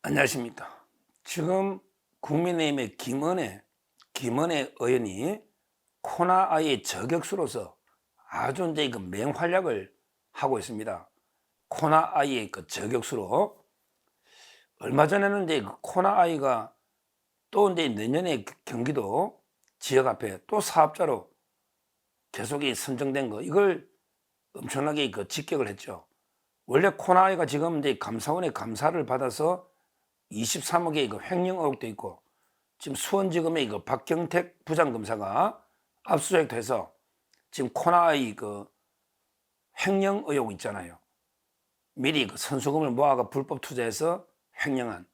안녕하십니까. 지금 국민의힘의 김은혜 의원이 코나아이 저격수로서 아주 이제 그 맹활약을 하고 있습니다. 코나아이의 그 저격수로 얼마 전에는 이제 그 코나아이가 또 이제 내년에 경기도 지역 앞에 또 사업자로 계속 선정된 거 이걸 엄청나게 그 직격을 했죠. 원래 코나아이가 지금 이제 감사원의 감사를 받아서 23억의 그 횡령 의혹도 있고 지금 수원지검의 그 박경택 부장검사가 압수수색돼서 지금 코나아이 그 횡령 의혹 있잖아요. 미리 그 선수금을 모아가 불법 투자해서 횡령한.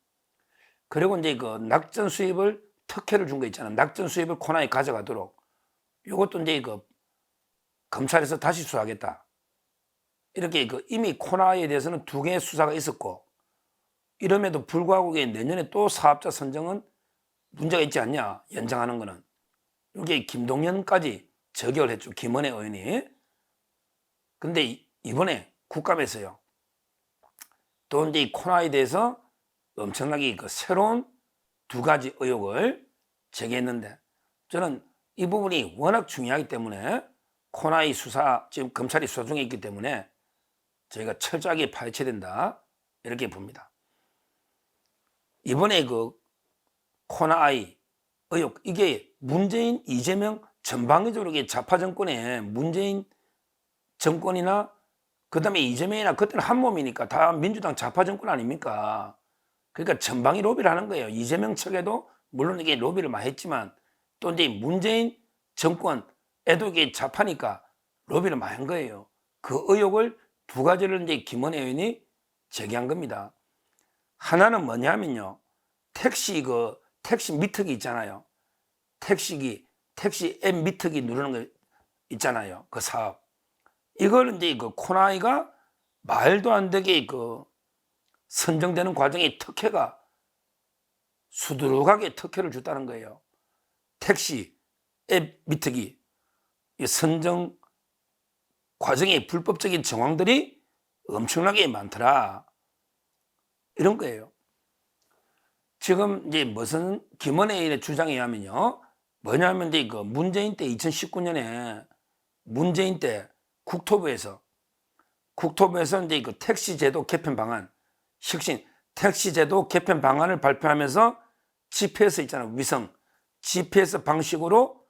그리고 이제 그 낙전 수입을 특혜를 준 거 있잖아요. 낙전 수입을 코나아이 가져가도록. 이것도 이제 그 검찰에서 다시 수사하겠다. 이렇게 그 이미 코나아이에 대해서는 2개의 수사가 있었고 이럼에도 불구하고 내년에 또 사업자 선정은 문제가 있지 않냐, 연장하는 거는. 이게 김동연까지 저격을 했죠, 김은혜 의원이. 근데 이번에 국감에서요, 또 이제 이 코나아이에 대해서 엄청나게 그 새로운 2가지 의혹을 제기했는데, 저는 이 부분이 워낙 중요하기 때문에 코나아이 수사, 지금 검찰이 수사 중에 있기 때문에 저희가 철저하게 파헤쳐야 된다, 이렇게 봅니다. 이번에 그 코나아이 의혹, 이게 문재인, 이재명 전방위적으로 좌파 정권에 문재인 정권이나 그 다음에 이재명이나 그때는 한 몸이니까 다 민주당 좌파 정권 아닙니까? 그러니까 전방위 로비를 하는 거예요. 이재명 측에도 물론 이게 로비를 많이 했지만 또 이제 문재인 정권에도 이게 좌파니까 로비를 많이 한 거예요. 그 의혹을 2가지를 이제 김은혜 의원이 제기한 겁니다. 하나는 뭐냐면요, 택시 미터기 있잖아요. 택시 앱 미터기 누르는 거 있잖아요. 그 사업. 이걸 이제 그 코나아이가 말도 안 되게 그 선정되는 과정에 특혜가 수두룩하게 특혜를 줬다는 거예요. 택시 앱 미터기 선정 과정에 불법적인 정황들이 엄청나게 많더라. 이런 거예요. 지금 이제 무슨 김은혜 의원의 주장에 의하면요, 뭐냐면 이제 그 문재인 때 2019년에 문재인 때 국토부에서 이제 그 택시 제도 개편 방안, 혁신 택시 제도 개편 방안을 발표하면서 GPS 있잖아요, 위성 GPS 방식으로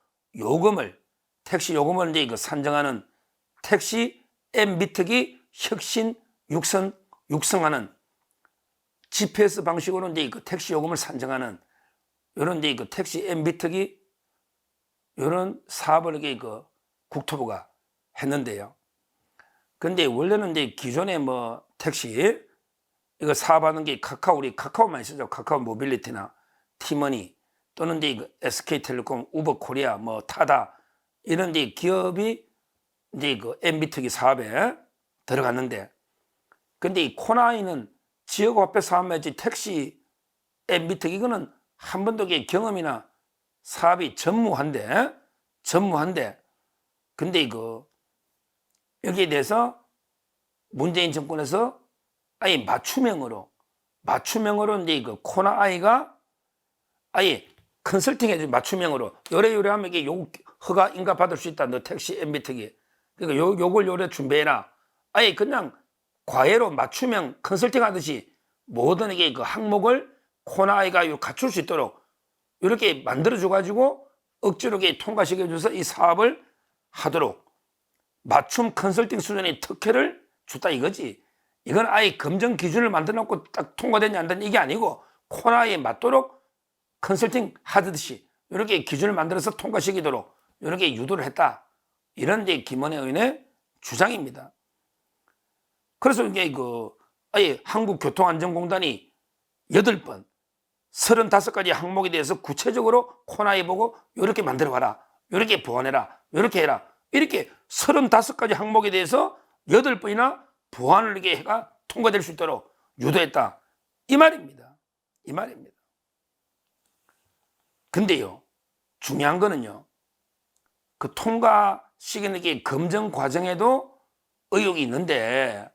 택시 요금을 이제 그 산정하는 택시 앱 미터기 혁신 육성하는 GPS 방식으로 이제 그 택시 요금을 산정하는 이런 이제 그 택시 앱 미터기 이런 사업을 이게 그 국토부가 했는데요. 근데 원래는 이제 기존에 뭐 택시 이거 사업하는 게 우리 카카오 많이 쓰죠. 카카오 모빌리티나 티머니 또는 이제 그 SK텔레콤, 우버 코리아, 뭐 타다 이런 이제 기업이 이제 그 앱 미터기 사업에 들어갔는데, 근데 이 코나아이는 지역 화폐 사업이지 택시 앱 미터기 이거는 한 번도 경험이나 사업이 전무한데 근데 여기에 대해서 문재인 정권에서 아예 맞춤형으로 이제 그 코나아이가 아예 컨설팅 해줘. 맞춤형으로 요래요래하면 이게 허가 인가 받을 수 있다. 너 택시 앱 미터기 그러니까 요걸 요래 준비해라. 아예 그냥 과외로 맞춤형 컨설팅 하듯이 모든 이게 그 항목을 코나아이가 갖출 수 있도록 이렇게 만들어줘 가지고 억지로 통과시켜줘서 이 사업을 하도록 맞춤 컨설팅 수준의 특혜를 줬다 이거지. 이건 아예 검증 기준을 만들어 놓고 딱 통과되냐 안 되냐 이게 아니고 코나아이에 맞도록 컨설팅 하듯이 이렇게 기준을 만들어서 통과시키도록 이렇게 유도를 했다. 이런 이제 김은혜 의원의 주장입니다. 그래서 이게 아예 한국교통안전공단이 8번 35가지 항목에 대해서 구체적으로 코나아이 보고 이렇게 만들어 봐라, 이렇게 보완해라, 이렇게 해라, 이렇게 35가지 항목에 대해서 8번이나 보완을 이렇게 해가 통과될 수 있도록 유도했다, 이 말입니다. 근데요, 중요한 거는요, 그 통과 시기는 이게 검증 과정에도 의혹이 있는데,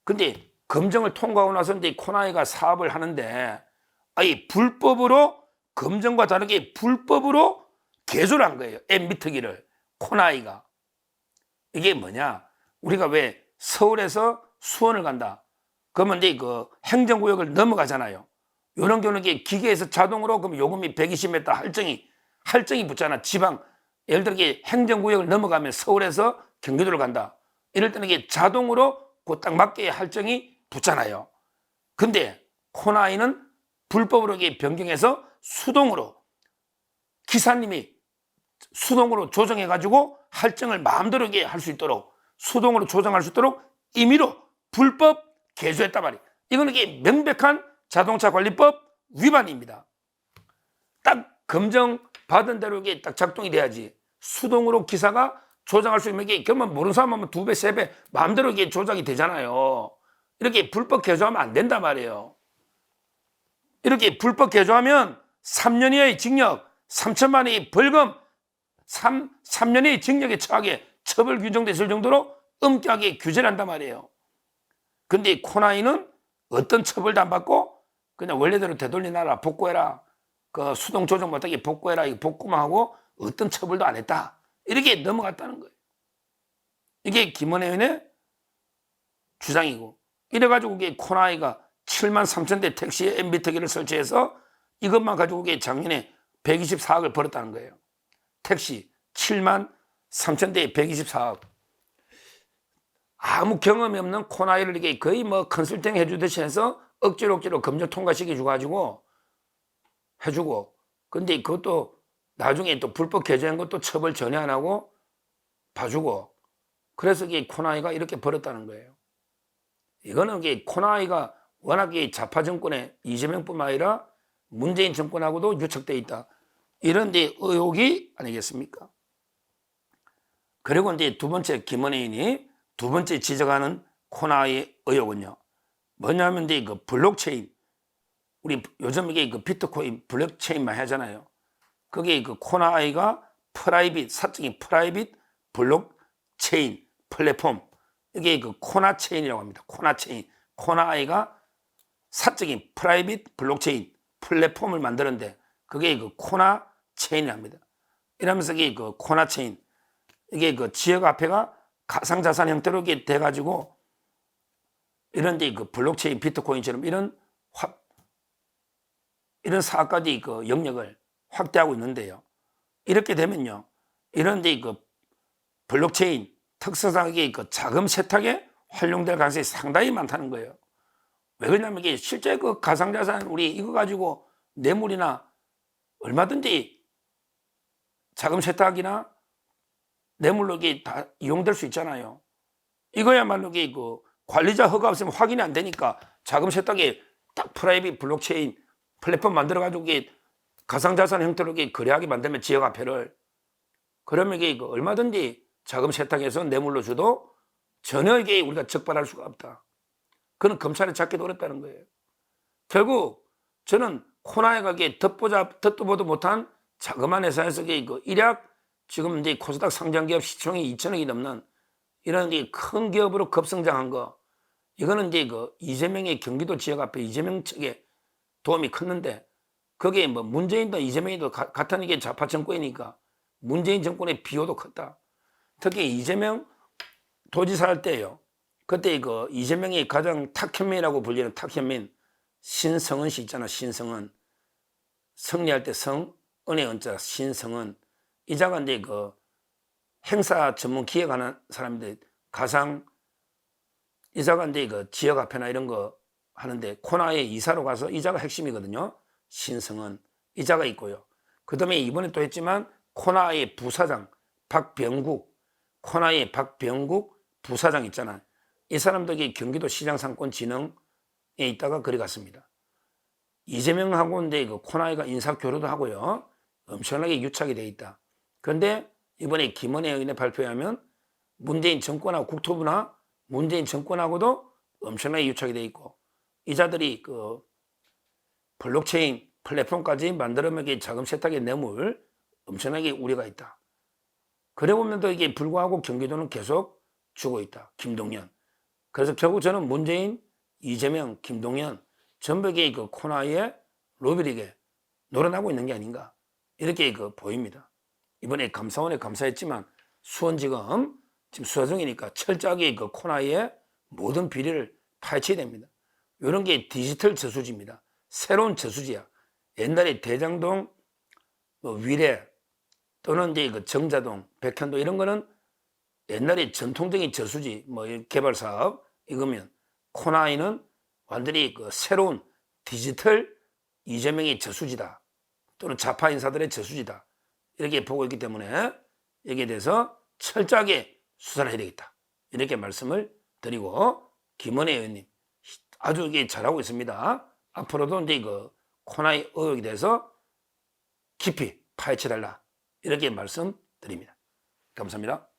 근데 검정을 통과하고 나서 이제 코나이가 사업을 하는데, 아니, 불법으로, 검정과 다르게 불법으로 개조를 한 거예요. 엠비트기를. 코나이가. 이게 뭐냐? 우리가 왜 서울에서 수원을 간다. 그러면 이제 그 행정구역을 넘어가잖아요. 이런 경우는 기계에서 자동으로 그럼 요금이 120m 할증이 붙잖아. 지방, 예를 들어 행정구역을 넘어가면 서울에서 경기도를 간다. 이럴 때는 이게 자동으로 그 딱 맞게 할증이 붙잖아요. 근데 코나이는 불법으로 변경해서 수동으로, 기사님이 수동으로 조정해가지고 할증을 마음대로 할 수 있도록, 수동으로 조정할 수 있도록 임의로 불법 개조했단 말이에요. 이거는 명백한 자동차 관리법 위반입니다. 딱 검정 받은 대로 딱 작동이 돼야지. 수동으로 기사가 조정할 수 있는 게, 그러면 모르는 사람 하면 2배, 3배 마음대로 조작이 되잖아요. 이렇게 불법 개조하면 안 된단 말이에요. 이렇게 불법 개조하면 3년 이하의 징역, 3천만 원의 벌금, 3년 이하의 징역에 처하게 처벌 규정됐을 정도로 엄격하게 규제를 한단 말이에요. 근데 코나이는 어떤 처벌도 안 받고 그냥 원래대로 되돌리나라, 복구해라, 그 수동 조정 못하게 복구해라, 이거 복구만 하고 어떤 처벌도 안 했다. 이렇게 넘어갔다는 거예요. 이게 김은혜 의원의 주장이고, 이래가지고 코나이가 7만 3천 대 택시에 엠비트기를 설치해서 이것만 가지고 작년에 124억을 벌었다는 거예요. 택시 7만 3천 대에 124억. 아무 경험이 없는 코나이를 이게 거의 뭐 컨설팅 해주듯이 해서 억지로 검정 통과시켜줘가지고 해주고, 근데 그것도 나중에 또 불법 개조한 것도 처벌 전혀 안 하고 봐주고, 그래서 이게 코나이가 이렇게 벌었다는 거예요. 이거는 코나이가 워낙 좌파 정권에 이재명뿐만 아니라 문재인 정권하고도 유착되어 있다. 이런 데 의혹이 아니겠습니까? 그리고 이제 두 번째, 김은혜 의원이 두 번째 지적하는 코나이의 의혹은요, 뭐냐면 이제 그 블록체인, 우리 요즘 이게 그 비트코인 블록체인만 하잖아요. 그게 그 코나이가 사적인 프라이빗 블록체인 플랫폼, 이게 그 코나체인이라고 합니다. 코나체인. 코나이가 사적인 프라이빗 블록체인 플랫폼을 만드는데 그게 그 코나체인이랍니다. 이러면서 이게 그 코나체인, 이게 그 지역화폐가 가상자산 형태로 이게 돼가지고 이런 데 그 블록체인 비트코인처럼 이런 사업까지 그 영역을 확대하고 있는데요. 이렇게 되면요, 이런 데 그 블록체인 특수상의 그 자금 세탁에 활용될 가능성이 상당히 많다는 거예요. 왜 그러냐면 이게 실제 그 가상자산 우리 이거 가지고 뇌물이나 얼마든지 자금 세탁이나 뇌물로 이게 다 이용될 수 있잖아요. 이거야말로 이게 그 관리자 허가 없으면 확인이 안 되니까 자금 세탁에 딱 프라이빗 블록체인 플랫폼 만들어가지고 이게 가상자산 형태로 이게 거래하게 만들면 지역화폐를, 그러면 이게 얼마든지 자금 세탁해서 뇌물로 줘도 전혀 이게 우리가 적발할 수가 없다. 그건 검찰에 잡기도 어렵다는 거예요. 결국 저는 코나이가 듣도 보도 못한 자그마한 회사에서 그 일약 지금 이제 코스닥 상장기업 시총이 2천억이 넘는 이런 큰 기업으로 급성장한 거, 이거는 이제 그 이재명의 경기도 지역화폐 이재명 측에 도움이 컸는데, 거기에 뭐 문재인도 이재명이도 같은 이게 좌파 정권이니까 문재인 정권의 비호도 컸다. 특히 이재명 도지사 할 때요, 그때 그 이재명이 가장 탁현민이라고 불리는 탁현민 신성은 씨 있잖아. 신성은, 승리할 때 성, 은혜 은자 신성은, 이자가 이제 그 행사 전문 기획하는 사람인데 가상 이자가 이제 그 지역화폐나 이런 거 하는데 코나에 이사로 가서, 이자가 핵심이거든요. 신성은 이자가 있고요. 그 다음에 이번에 또 했지만 코나의 부사장 박병국, 코나의 박병국 부사장 있잖아요. 이 사람도 경기도 시장상권진흥에 있다가 그리 갔습니다. 이재명하고 이제 그 코나이가 인사교류도 하고요, 엄청나게 유착이 돼 있다. 그런데 이번에 김은혜 의원의 발표에 하면 문재인 정권하고 국토부나 문재인 정권하고도 엄청나게 유착이 돼 있고, 이자들이 그 블록체인 플랫폼까지 만들어내기 자금 세탁의 뇌물 엄청나게 우려가 있다. 그래 보면도 이게 불구하고 경기도는 계속 주고 있다. 김동연. 그래서 결국 저는 문재인 이재명, 김동연 전북의 그 코너에 로비에게 놀아나고 있는 게 아닌가 이렇게 보입니다. 이번에 감사원에 감사했지만 수원지검 지금 수사 중이니까 철저하게 그 코너에 모든 비리를 파헤쳐야 됩니다. 이런 게 디지털 저수지입니다. 새로운 저수지야. 옛날에 대장동, 위례 또는 이제 그 정자동, 백현동 이런 거는 옛날에 전통적인 저수지, 개발 사업 이거면 코나이는 완전히 그 새로운 디지털 이재명의 저수지다. 또는 좌파 인사들의 저수지다. 이렇게 보고 있기 때문에 여기에 대해서 철저하게 수사를 해야 되겠다. 이렇게 말씀을 드리고 김은혜 의원님 아주 이게 잘하고 있습니다. 앞으로도 이제 그 코나이 의혹에 대해서 깊이 파헤쳐달라. 이렇게 말씀드립니다. 감사합니다.